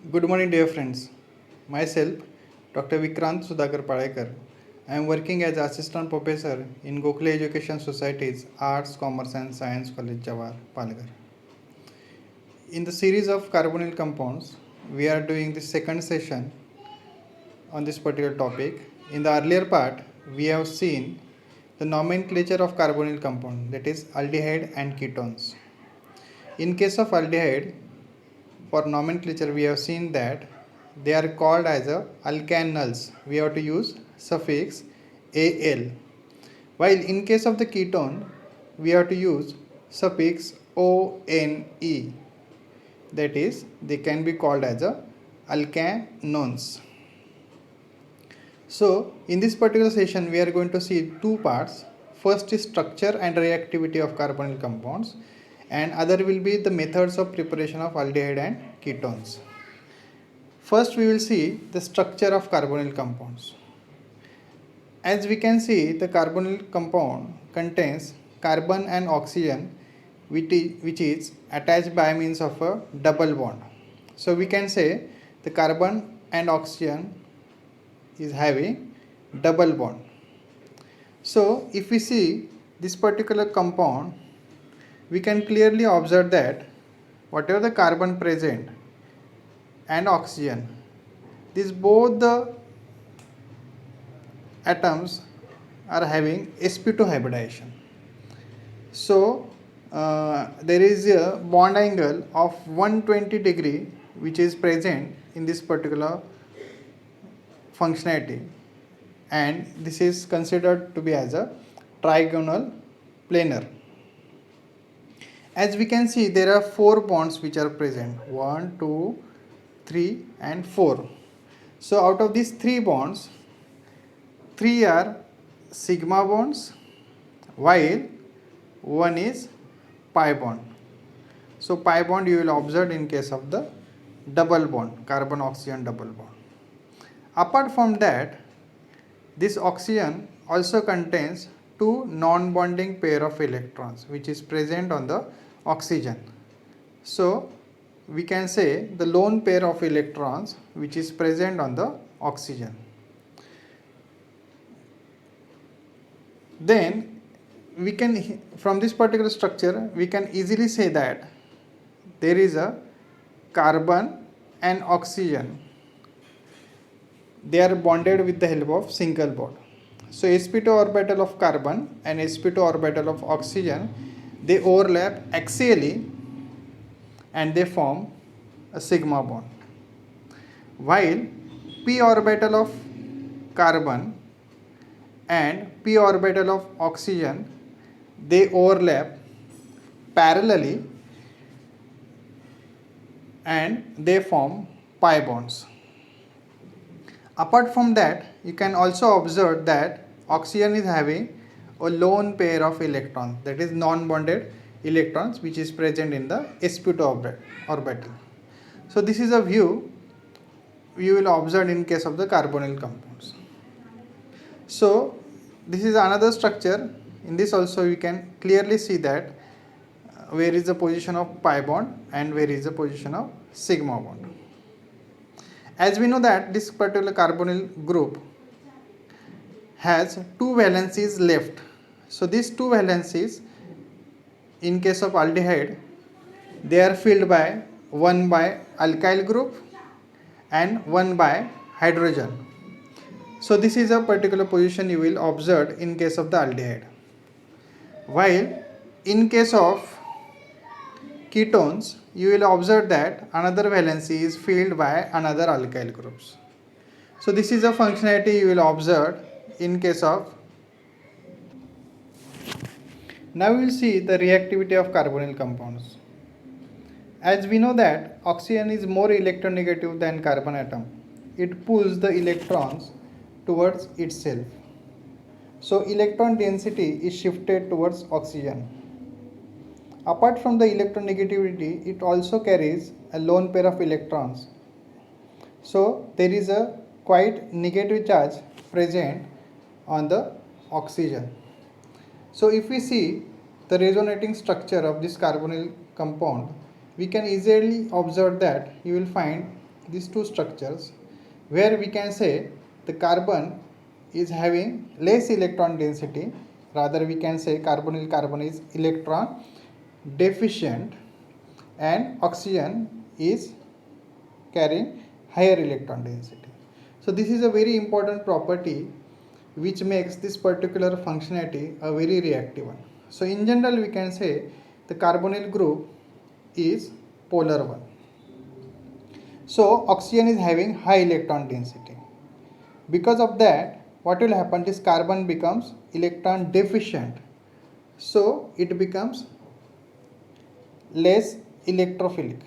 Good morning, dear friends. Myself, Dr. Vikrant Sudhakar Palekar. I am working as Assistant Professor in Gokhale Education Society's Arts, Commerce and Science College, Jawar, Palghar. In the series of carbonyl compounds, we are doing the second session on this particular topic. In the earlier part, we have seen the nomenclature of carbonyl compound, that is aldehyde and ketones. In case of aldehyde, for nomenclature we have seen that they are called as a alkanes. We have to use suffix al, while in case of the ketone we have to use suffix one, that is they can be called as a alkanones. So in this particular session we are going to see two parts. First is structure and reactivity of carbonyl compounds, and other will be the methods of preparation of aldehyde and ketones. First we will see the structure of carbonyl compounds. As we can see, the carbonyl compound contains carbon and oxygen which is attached by means of a double bond. So we can say the carbon and oxygen is having double bond. So if we see this particular compound, we can clearly observe that whatever the carbon present and oxygen, these both the atoms are having sp2 hybridization. So there is a bond angle of 120 degree which is present in this particular functionality, and this is considered to be as a trigonal planar. As we can see, there are 4 bonds which are present, 1, 2, 3 and 4. So out of these 3 bonds, 3 are sigma bonds while 1 is pi bond. So pi bond you will observe in case of the double bond, carbon oxygen double bond. Apart from that, this oxygen also contains 2 non-bonding pair of electrons which is present on the oxygen. So we can say the lone pair of electrons which is present on the oxygen. Then we can, from this particular structure, we can easily say that there is a carbon and oxygen. They are bonded with the help of single bond. So sp2 orbital of carbon and sp2 orbital of oxygen, they overlap axially and they form a sigma bond, while p orbital of carbon and p orbital of oxygen, they overlap parallelly and they form pi bonds. Apart from that, you can also observe that oxygen is having a lone pair of electrons, that is non-bonded electrons which is present in the sp2 orbital. So this is a view you will observe in case of the carbonyl compounds. So this is another structure. In this also you can clearly see that where is the position of pi bond and where is the position of sigma bond. As we know that this particular carbonyl group has 2 valencies left. So these 2 valencies in case of aldehyde, they are filled by one by alkyl group and one by hydrogen. So this is a particular position you will observe in case of the aldehyde. While in case of ketones, you will observe that another valency is filled by another alkyl groups. So this is a functionality you will observe in case of. Now we will see the reactivity of carbonyl compounds. As we know that oxygen is more electronegative than carbon atom, it pulls the electrons towards itself. So electron density is shifted towards oxygen. Apart from the electronegativity, it also carries a lone pair of electrons. So there is a quite negative charge present on the oxygen. So if we see the resonating structure of this carbonyl compound, we can easily observe that you will find these two structures where we can say the carbon is having less electron density, rather we can say carbonyl carbon is electron deficient and oxygen is carrying higher electron density. So this is a very important property which makes this particular functionality a very reactive one. So in general we can say the carbonyl group is polar one. So oxygen is having high electron density. Because of that, what will happen is carbon becomes electron deficient. So it becomes less electrophilic.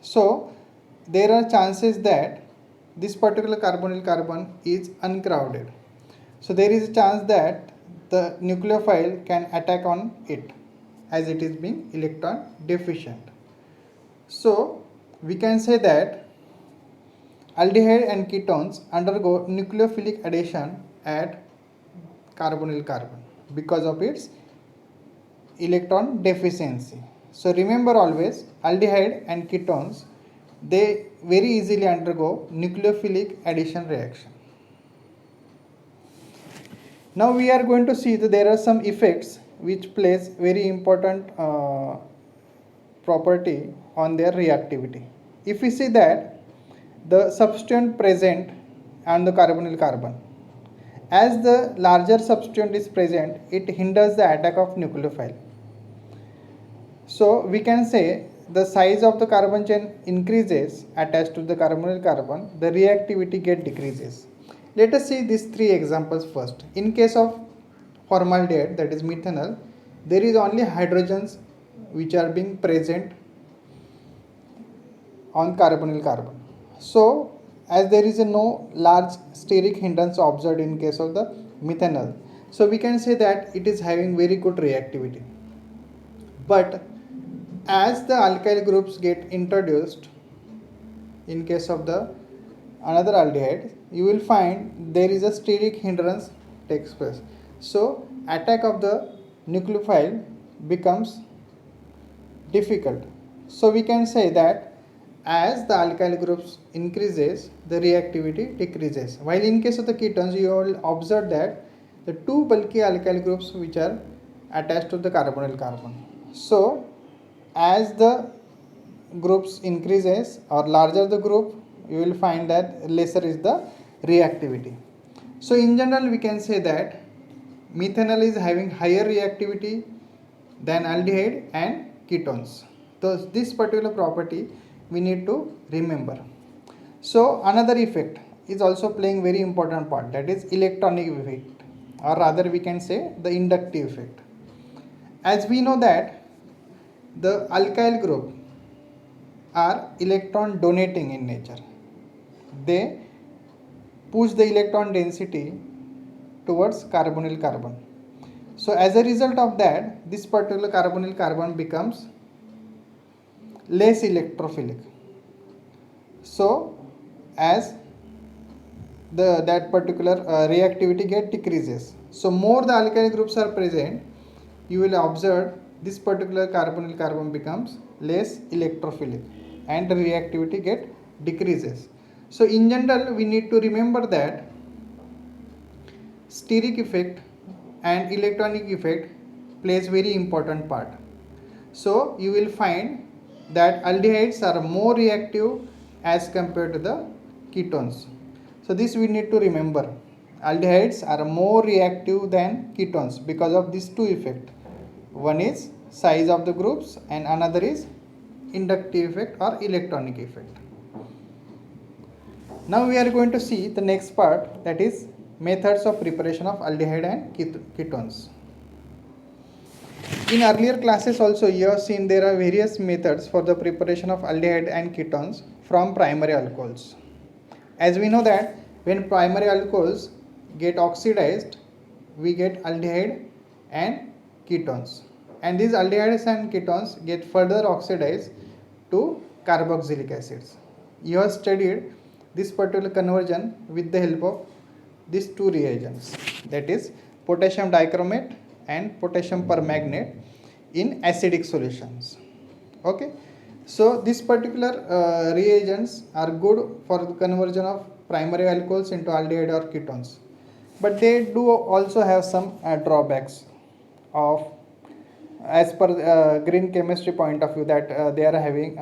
So there are chances that this particular carbonyl carbon is uncrowded. So there is a chance that the nucleophile can attack on it as it is being electron deficient. So we can say that aldehyde and ketones undergo nucleophilic addition at carbonyl carbon because of its electron deficiency. So remember always aldehyde and ketones, they very easily undergo nucleophilic addition reaction. Now we are going to see that there are some effects which plays very important property on their reactivity. If we see that the substituent present on the carbonyl carbon, as the larger substituent is present, it hinders the attack of nucleophile. So we can say the size of the carbon chain increases attached to the carbonyl carbon, the reactivity get decreases. Let us see these three examples first. In case of formaldehyde, that is methanol, there is only hydrogens which are being present on carbonyl carbon. So as there is no large steric hindrance observed in case of the methanol, so we can say that it is having very good reactivity. But as the alkyl groups get introduced in case of the another aldehyde, you will find there is a steric hindrance takes place. So attack of the nucleophile becomes difficult. So we can say that as the alkyl groups increases, the reactivity decreases. While in case of the ketones, you will observe that the two bulky alkyl groups which are attached to the carbonyl carbon. So as the groups increases or larger the group, you will find that lesser is the reactivity. So in general we can say that methanol is having higher reactivity than aldehyde and ketones. So this particular property we need to remember. So another effect is also playing very important part, that is electronic effect, or rather we can say the inductive effect. As we know that the alkyl group are electron donating in nature. They push the electron density towards carbonyl carbon. So as a result of that, this particular carbonyl carbon becomes less electrophilic. So as that particular reactivity get decreases. So more the alkyl groups are present, you will observe this particular carbonyl carbon becomes less electrophilic and the reactivity get decreases. So in general we need to remember that steric effect and electronic effect plays very important part. So you will find that aldehydes are more reactive as compared to the ketones. So this we need to remember. Aldehydes are more reactive than ketones because of these two effects. One is size of the groups and another is inductive effect or electronic effect. Now we are going to see the next part, that is methods of preparation of aldehyde and ketones. In earlier classes also you have seen there are various methods for the preparation of aldehyde and ketones from primary alcohols. As we know that when primary alcohols get oxidized, we get aldehyde and ketones, and these aldehydes and ketones get further oxidized to carboxylic acids. You have studied this particular conversion with the help of these two reagents, that is potassium dichromate and potassium permanganate in acidic solutions. Okay, So this particular reagents are good for the conversion of primary alcohols into aldehyde or ketones, but they do also have some drawbacks of, as per green chemistry point of view, that they are having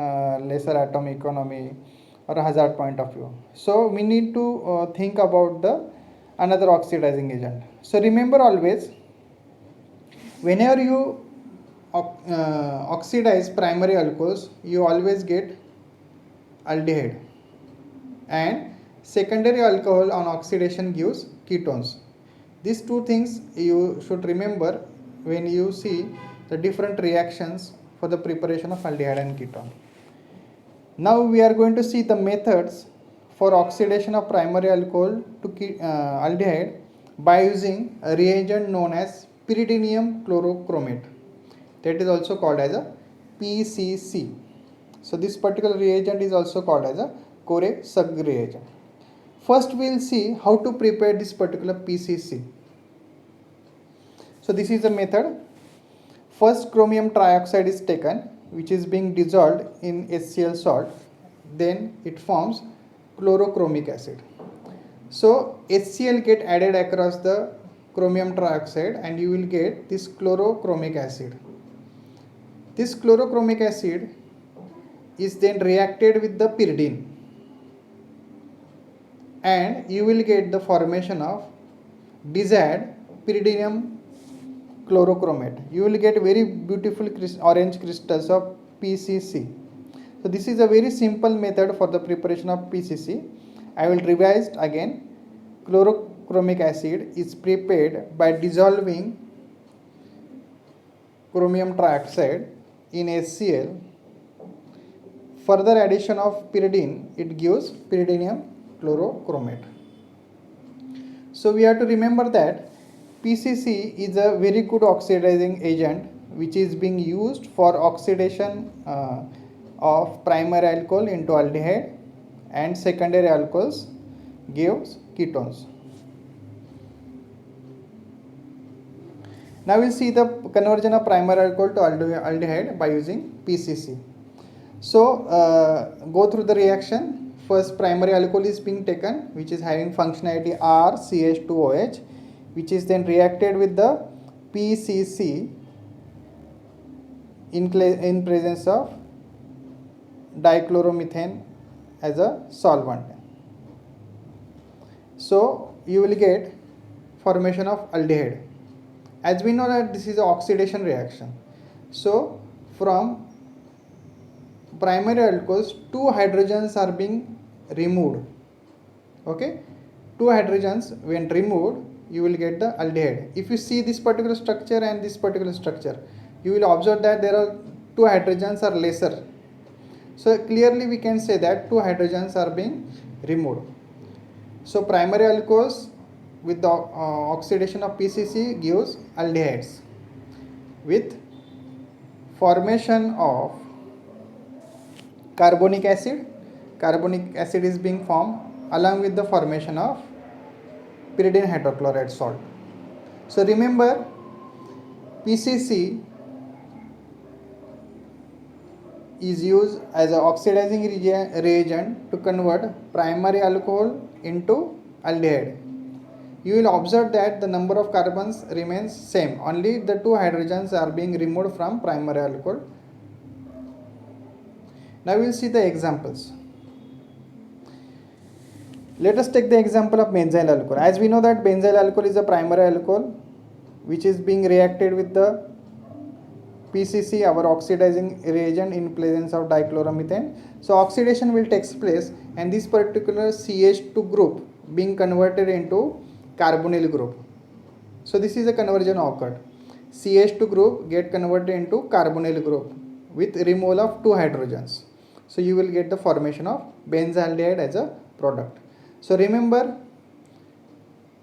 lesser atom economy or hazard point of view. So we need to think about the another oxidizing agent. So remember always, whenever you oxidize primary alcohols, you always get aldehyde, and secondary alcohol on oxidation gives ketones. These two things you should remember when you see the different reactions for the preparation of aldehyde and ketone. Now we are going to see the methods for oxidation of primary alcohol to aldehyde by using a reagent known as pyridinium chlorochromate, that is also called as a PCC. So this particular reagent is also called as a Corey-Sugg reagent. First we will see how to prepare this particular PCC. So this is the method. First chromium trioxide is taken, which is being dissolved in HCl salt, then it forms chlorochromic acid. So HCl get added across the chromium trioxide and you will get this chlorochromic acid. This chlorochromic acid is then reacted with the pyridine and you will get the formation of desired pyridinium chlorochromate. You will get very beautiful orange crystals of PCC. So this is a very simple method for the preparation of PCC. I will revise again. Chlorochromic acid is prepared by dissolving chromium trioxide in HCl. Further addition of pyridine, it gives pyridinium chlorochromate. So we have to remember that PCC is a very good oxidizing agent which is being used for oxidation of primary alcohol into aldehyde, and secondary alcohols gives ketones. Now we will see the conversion of primary alcohol to aldehyde by using PCC. So go through the reaction. First primary alcohol is being taken, which is having functionality RCH2OH, which is then reacted with the PCC in presence of dichloromethane as a solvent. So you will get formation of aldehyde. As we know that this is an oxidation reaction. So from primary alcohols, 2 hydrogens are being removed. Okay, 2 hydrogens when removed, you will get the aldehyde. If you see this particular structure and this particular structure, you will observe that there are 2 hydrogens are lesser. So clearly we can say that 2 hydrogens are being removed. So primary alcohols with the oxidation of PCC gives aldehydes with formation of carbonic acid. Carbonic acid is being formed along with the formation of pyridine hydrochloride salt. So remember, PCC is used as an oxidizing reagent to convert primary alcohol into aldehyde. You will observe that the number of carbons remains same, only the 2 hydrogens are being removed from primary alcohol. Now we will see the examples. Let us take the example of benzyl alcohol. As we know that benzyl alcohol is a primary alcohol which is being reacted with the PCC, our oxidizing reagent, in presence of dichloromethane. So oxidation will take place and this particular CH2 group being converted into carbonyl group. So this is a conversion occurred. CH2 group get converted into carbonyl group with removal of 2 hydrogens. So you will get the formation of benzaldehyde as a product. So remember,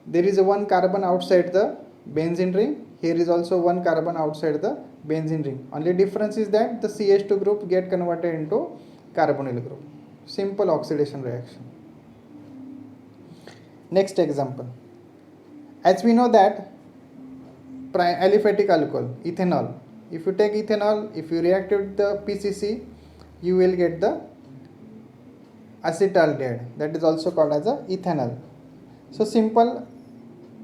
there is a 1 carbon outside the benzene ring. Here is also 1 carbon outside the benzene ring. Only difference is that the CH2 group get converted into carbonyl group. Simple oxidation reaction. Next example. As we know that aliphatic alcohol, ethanol. If you take ethanol, if you react with the PCC, you will get the acetaldehyde, that is also called as a ethanol. So simple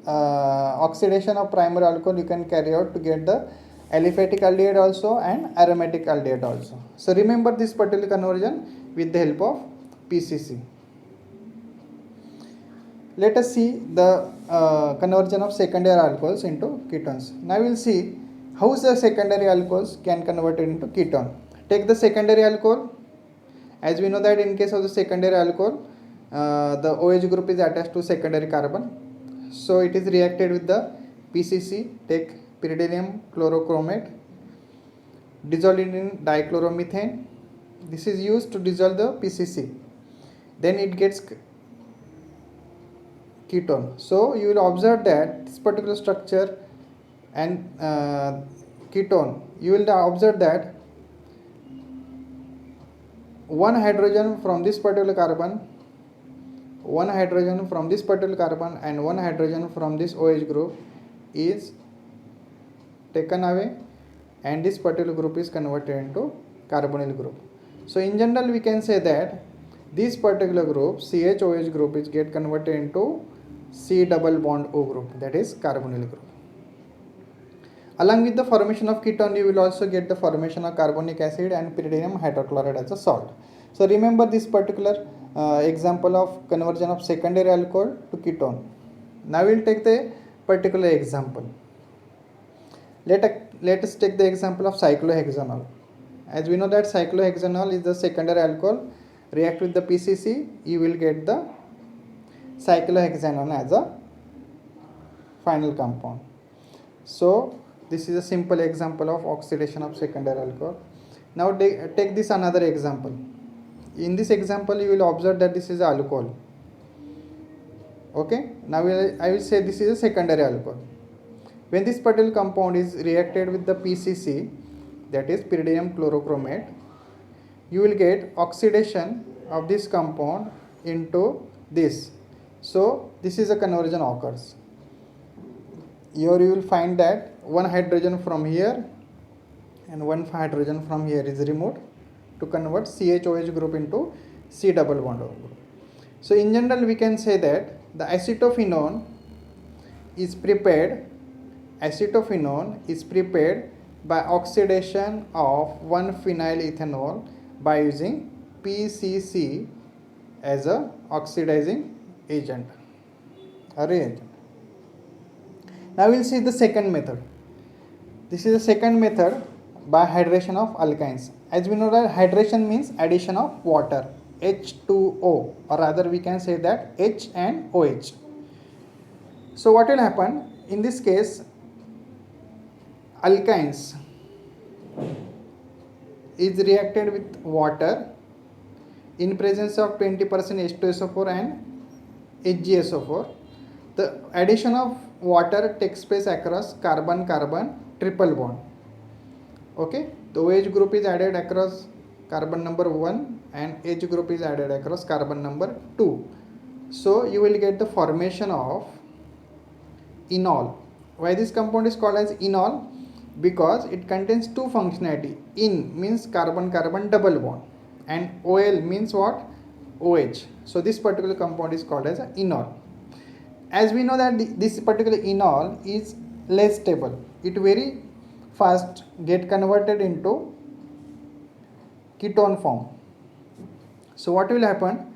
oxidation of primary alcohol you can carry out to get the aliphatic aldehyde also and aromatic aldehyde also. So remember this particular conversion with the help of PCC. Let us see the conversion of secondary alcohols into ketones. Now we will see how the secondary alcohols can convert it into ketone. Take the secondary alcohol. As we know that in case of the secondary alcohol, the OH group is attached to secondary carbon. So it is reacted with the PCC, take pyridinium chlorochromate, dissolved in dichloromethane. This is used to dissolve the PCC. Then it gets ketone. So you will observe that this particular structure and ketone, you will observe that one hydrogen from this particular carbon, one hydrogen from this particular carbon and one hydrogen from this OH group is taken away and this particular group is converted into carbonyl group. So in general we can say that this particular group CHOH group is get converted into C double bond O group, that is carbonyl group. Along with the formation of ketone, you will also get the formation of carbonic acid and pyridinium hydrochloride as a salt. So remember this particular example of conversion of secondary alcohol to ketone. Now we will take the particular example. Let us take the example of cyclohexanol. As we know that cyclohexanol is the secondary alcohol. React with the PCC, you will get the cyclohexanol as a final compound. So this is a simple example of oxidation of secondary alcohol. Now take this another example. In this example you will observe that this is alcohol. Okay, now I will say this is a secondary alcohol. When this particular compound is reacted with the PCC, that is pyridinium chlorochromate, you will get oxidation of this compound into this. So this is a conversion occurs. Here you will find that one hydrogen from here and one hydrogen from here is removed to convert CHOH group into C double bond O group. So in general we can say that the acetophenone is prepared by oxidation of 1-phenylethanol by using PCC as a oxidizing agent or reagent. Now we will see the second method. This is the second method by hydration of alkynes. As we know that hydration means addition of water, H2O, or rather we can say that H and OH. So what will happen in this case, alkynes is reacted with water in presence of 20% H2SO4 and HgSO4. The addition of water takes place across carbon-carbon triple bond. Okay, the OH group is added across carbon number 1 and H group is added across carbon number 2. So you will get the formation of enol. Why this compound is called as enol? Because it contains two functionality. In means carbon-carbon double bond and OL means what? OH. So this particular compound is called as enol. As we know that this particular enol is less stable, it very fast get converted into ketone form. So what will happen?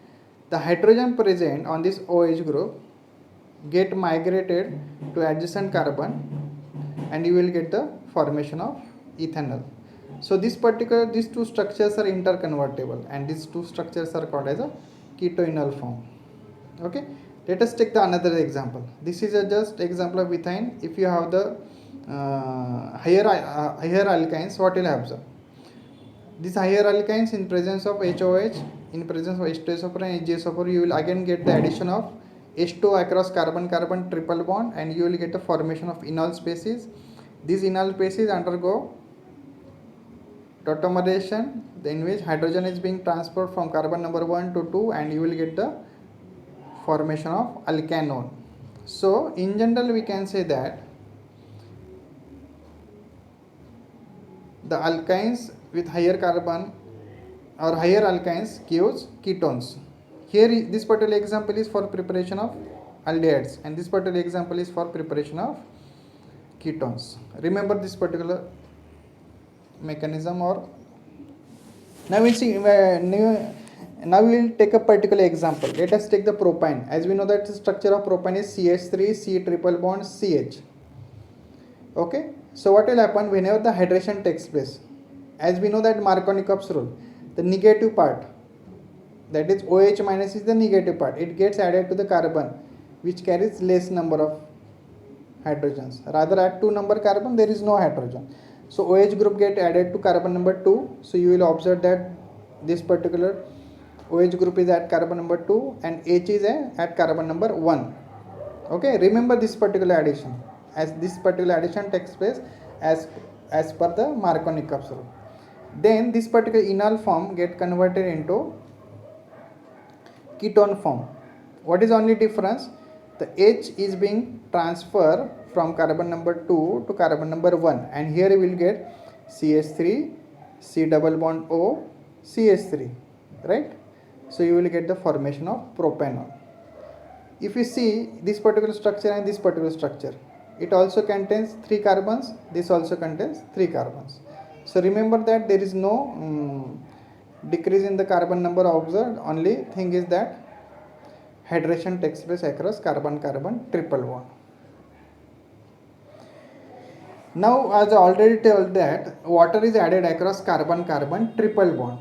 The hydrogen present on this OH group get migrated to adjacent carbon and you will get the formation of ethanol. So these two structures are interconvertible and these two structures are called as a ketoenol form. Okay. Let us take the another example. This is a just example of ethane. If you have the higher alkynes, what will happen? These higher alkynes in presence of HOH, in presence of H2SO4 and HgSO4, you will again get the addition of H2 across carbon-carbon triple bond and you will get the formation of enol species. These enol species undergo tautomerization, in which hydrogen is being transferred from carbon number 1 to 2 and you will get the formation of alkanone. So in general we can say that the alkynes with higher carbon or higher alkynes gives ketones. Here this particular example is for preparation of aldehydes, and this particular example is for preparation of ketones. Remember this particular mechanism. Or now we'll see. Now we will take a particular example. Let us take the propane. As we know that the structure of propane is CH3, C triple bond, CH. Okay. So what will happen whenever the hydration takes place? As we know that Markovnikov's rule, the negative part, that is OH minus is the negative part. It gets added to the carbon which carries less number of hydrogens. Rather at 2 number carbon there is no hydrogen. So OH group get added to carbon number 2. So you will observe that this particular OH group is at carbon number 2 and H is at carbon number 1. Okay, remember this particular addition, as this particular addition takes place as per the Markovnikov's rule. Then this particular enol form get converted into ketone form. What is only difference? The H is being transferred from carbon number 2 to carbon number 1, and here we will get CH3, C double bond O, CH3, right? So you will get the formation of propanol. If you see this particular structure and this particular structure, it also contains 3 carbons, this also contains 3 carbons. So remember that there is no decrease in the carbon number observed. Only thing is that hydration takes place across carbon-carbon triple bond. Now, as I already told that water is added across carbon-carbon triple bond,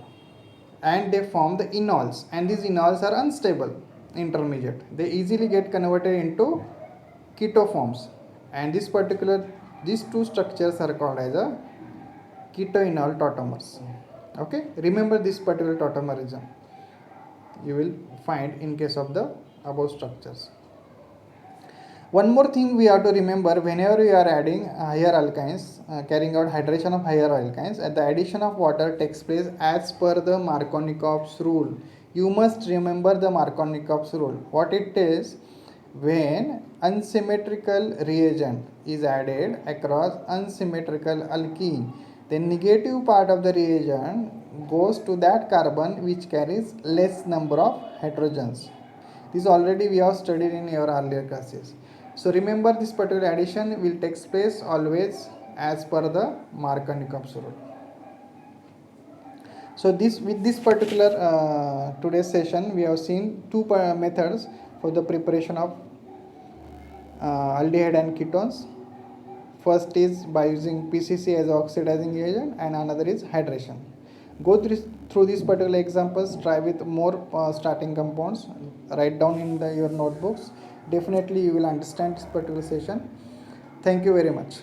and they form the enols, and these enols are unstable intermediate. They easily get converted into ketoforms, and these two structures are called as a ketoenol tautomers. Okay, remember this particular tautomerism you will find in case of the above structures. One more thing we have to remember, whenever you are adding higher alkynes, carrying out hydration of higher alkynes, the addition of water takes place as per the Markovnikov's rule. You must remember the Markovnikov's rule. What it is, when unsymmetrical reagent is added across unsymmetrical alkene, the negative part of the reagent goes to that carbon which carries less number of hydrogens. This already we have studied in your earlier classes. So remember, this particular addition will take place always as per the Markovnikov's rule. So with this particular today's session, we have seen 2 methods for the preparation of aldehyde and ketones. First is by using PCC as oxidizing agent, and another is hydration. Go through these particular examples, try with more starting compounds, write down in your notebooks. Definitely you will understand this particular session. Thank you very much.